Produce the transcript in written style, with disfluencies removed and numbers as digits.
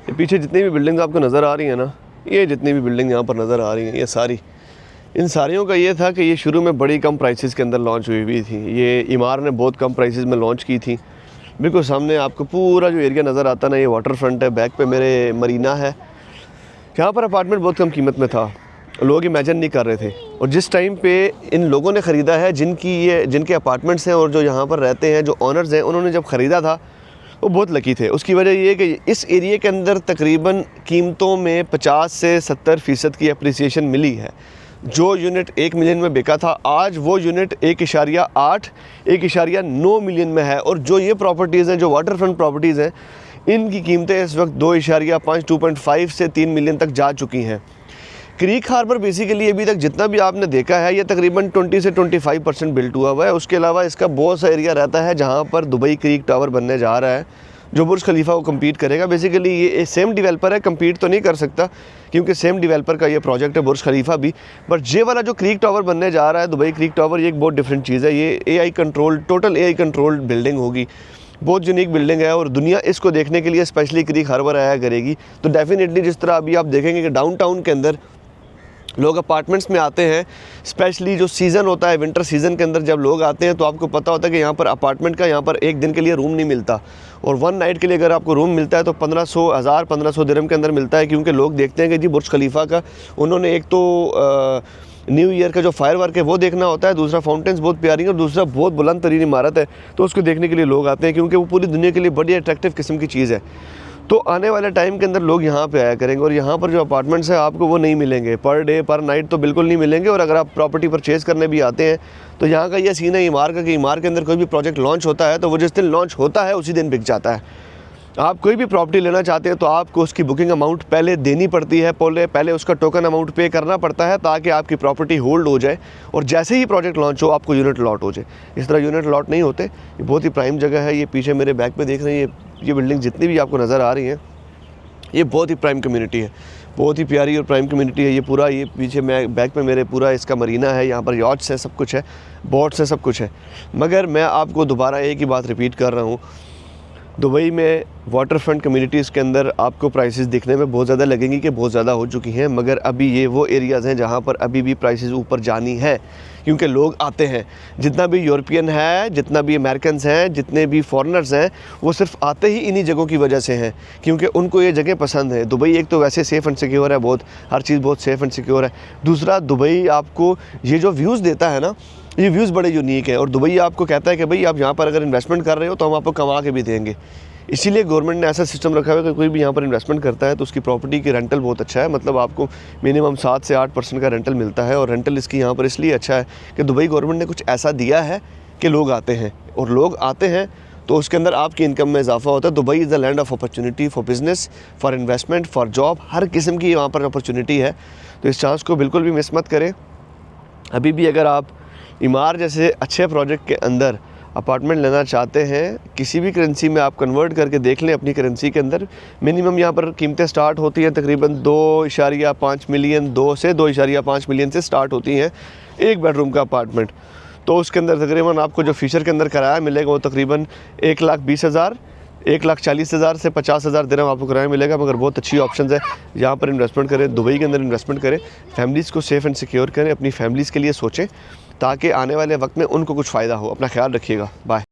ये पीछे जितनी भी बिल्डिंग्स आपको नज़र आ रही हैं ना, ये जितनी भी बिल्डिंग यहाँ पर नज़र आ रही हैं, ये सारी, इन सारियों का ये था कि ये शुरू में बड़ी कम प्राइसेस के अंदर लॉन्च हुई थी। ये इमार ने बहुत कम प्राइसेस में लॉन्च की थी। बिल्कुल सामने आपको पूरा जो एरिया नज़र आता ना, ये वाटर फ्रंट है, बैक पे मेरे मरीना है। यहाँ पर अपार्टमेंट बहुत कम कीमत में था, लोग इमेजिन नहीं कर रहे थे। और जिस टाइम पे इन लोगों ने ख़रीदा है, जिनके अपार्टमेंट्स हैं और जो यहाँ पर रहते हैं, जो ऑनर्स हैं, उन्होंने जब ख़रीदा था वो बहुत लकी थे। उसकी वजह ये है कि इस एरिया के अंदर तकरीबन कीमतों में 50 से 70% की अप्रिसिएशन मिली है। जो यूनिट 1 मिलियन में बिका था, आज वो यूनिट 1.8 1.9 मिलियन में है। और जो ये प्रॉपर्टीज़ हैं, जो वाटर फ्रंट प्रॉपर्टीज़ हैं, इनकी कीमतें इस वक्त 2.5 2.5 से 3 मिलियन तक जा चुकी हैं। क्रीक हार्बर बेसिकली अभी तक जितना भी आपने देखा है, ये तकरीबन 20 से 25% बिल्ट हुआ है। उसके अलावा इसका बहुत सा एरिया रहता है जहाँ पर दुबई क्रीक टावर बनने जा रहा है, जो बुर्ज खलीफा को कम्पीट करेगा। बेसिकली ये सेम डेवलपर है, कम्पीट तो नहीं कर सकता क्योंकि सेम डेवलपर का ये प्रोजेक्ट है बुर्ज खलीफा भी। बट ये वाला जो क्रीक टावर बनने जा रहा है, दुबई क्रीक टावर, ये एक बहुत डिफरेंट चीज़ है। ये AI controlled, total AI controlled building होगी, बहुत यूनिक बिल्डिंग है और दुनिया इसको देखने के लिए स्पेशली क्रीक हार्बर आया करेगी। तो डेफिनेटली जिस तरह अभी आप देखेंगे कि डाउनटाउन के अंदर लोग अपार्टमेंट्स में आते हैं, स्पेशली जो सीज़न होता है विंटर सीज़न के अंदर जब लोग आते हैं, तो आपको पता होता है कि यहाँ पर अपार्टमेंट का यहाँ पर एक दिन के लिए रूम नहीं मिलता। और 1 नाइट के लिए अगर आपको रूम मिलता है तो 1500 दिरहम के अंदर मिलता है। क्योंकि लोग देखते हैं कि जी बुर्ज खलीफा का उन्होंने एक तो न्यू ईयर का जो फायर वर्क है वो देखना होता है, दूसरा फाउंटेन्स बहुत प्यारी है और दूसरा बहुत बुलंद तरीन इमारत है, तो उसको देखने के लिए लोग आते हैं क्योंकि वो पूरी दुनिया के लिए बड़ी अट्रैक्टिव किस्म की चीज़ है। तो आने वाले टाइम के अंदर लोग यहाँ पे आया करेंगे और यहाँ पर जो अपार्टमेंट्स हैं आपको वो नहीं मिलेंगे, पर डे पर नाइट तो बिल्कुल नहीं मिलेंगे। और अगर आप प्रॉपर्टी परचेज़ करने भी आते हैं तो यहाँ का ये सीन है इमार का कि इमार के अंदर कोई भी प्रोजेक्ट लॉन्च होता है तो वो जिस दिन लॉन्च होता है उसी दिन बिक जाता है। आप कोई भी प्रॉपर्टी लेना चाहते हैं तो आपको उसकी बुकिंग अमाउंट पहले देनी पड़ती है, पहले उसका टोकन अमाउंट पे करना पड़ता है ताकि आपकी प्रॉपर्टी होल्ड हो जाए और जैसे ही प्रोजेक्ट लॉन्च हो आपको यूनिट लॉट हो जाए। इस तरह यूनिट लॉट नहीं होते। ये बहुत ही प्राइम जगह है। ये पीछे मेरे बैक पे देख रहे हैं, ये बिल्डिंग जितनी भी आपको नज़र आ रही हैं, ये बहुत ही प्राइम कम्युनिटी है, बहुत ही प्यारी और प्राइम कम्युनिटी है। ये पूरा, ये पीछे मैं बैक में मेरे पूरा इसका मरीना है, यहाँ पर यॉट्स है, सब कुछ है, बोट्स है, सब कुछ है। मगर मैं आपको दोबारा एक ही बात रिपीट कर रहा हूँ, दुबई में वाटर फ्रंट कम्युनिटीज़ के अंदर आपको प्राइसेस दिखने में बहुत ज़्यादा लगेंगी कि बहुत ज़्यादा हो चुकी हैं, मगर अभी ये वो एरियाज़ हैं जहाँ पर अभी भी प्राइसेस ऊपर जानी है क्योंकि लोग आते हैं। जितना भी यूरोपियन है, जितना भी अमेरिकन्स हैं, जितने भी फॉरेनर्स हैं, वो सिर्फ आते ही इन्हीं जगहों की वजह से हैं क्योंकि उनको ये जगह पसंद है। दुबई एक तो वैसे सेफ़ एंड सिक्योर है, बहुत हर चीज़ बहुत सेफ़ एंड सिक्योर है। दूसरा, दुबई आपको ये जो व्यूज़ देता है ना, ये व्यूज़ बड़े यूनिक है और दुबई आपको कहता है कि भाई आप यहाँ पर अगर इन्वेस्टमेंट कर रहे हो तो हम आपको कमा के भी देंगे। इसीलिए गवर्नमेंट ने ऐसा सिस्टम रखा हुआ है कि कोई भी यहाँ पर इन्वेस्टमेंट करता है तो उसकी प्रॉपर्टी की रेंटल बहुत अच्छा है, मतलब आपको मिनिमम 7 से 8% का रेंटल मिलता है। और रेंटल इसकी यहाँ पर इसलिए अच्छा है कि दुबई गवर्नमेंट ने कुछ ऐसा दिया है कि लोग आते हैं और लोग आते हैं तो उसके अंदर आपकी इनकम में इजाफा होता है। Dubai is the land of opportunity for business, for investment, for job, हर किस्म की वहाँ पर अपॉर्चुनिटी है। तो इस चांस को बिल्कुल भी मिस मत करें। अभी भी अगर आप इमार जैसे अच्छे प्रोजेक्ट के अंदर अपार्टमेंट लेना चाहते हैं, किसी भी करेंसी में आप कन्वर्ट करके देख लें अपनी करेंसी के अंदर। मिनिमम यहाँ पर कीमतें स्टार्ट होती हैं तकरीबन 2.5 मिलियन, 2 से 2.5 मिलियन से स्टार्ट होती हैं एक बेडरूम का अपार्टमेंट। तो उसके अंदर तकरीबन आपको जो फीचर के अंदर किराया मिलेगा वो तकरीबन 1,20,000, 1,40,000 से 50,000 दिरहम आपको किराया मिलेगा। मगर बहुत अच्छी ऑप्शंस है, यहाँ पर इन्वेस्टमेंट करें, दुबई के अंदर इन्वेस्टमेंट करें, फैमिलीज़ को सेफ़ एंड सिक्योर करें, अपनी फैमिलीज़ के लिए सोचें ताकि आने वाले वक्त में उनको कुछ फ़ायदा हो। अपना ख्याल रखिएगा, बाय।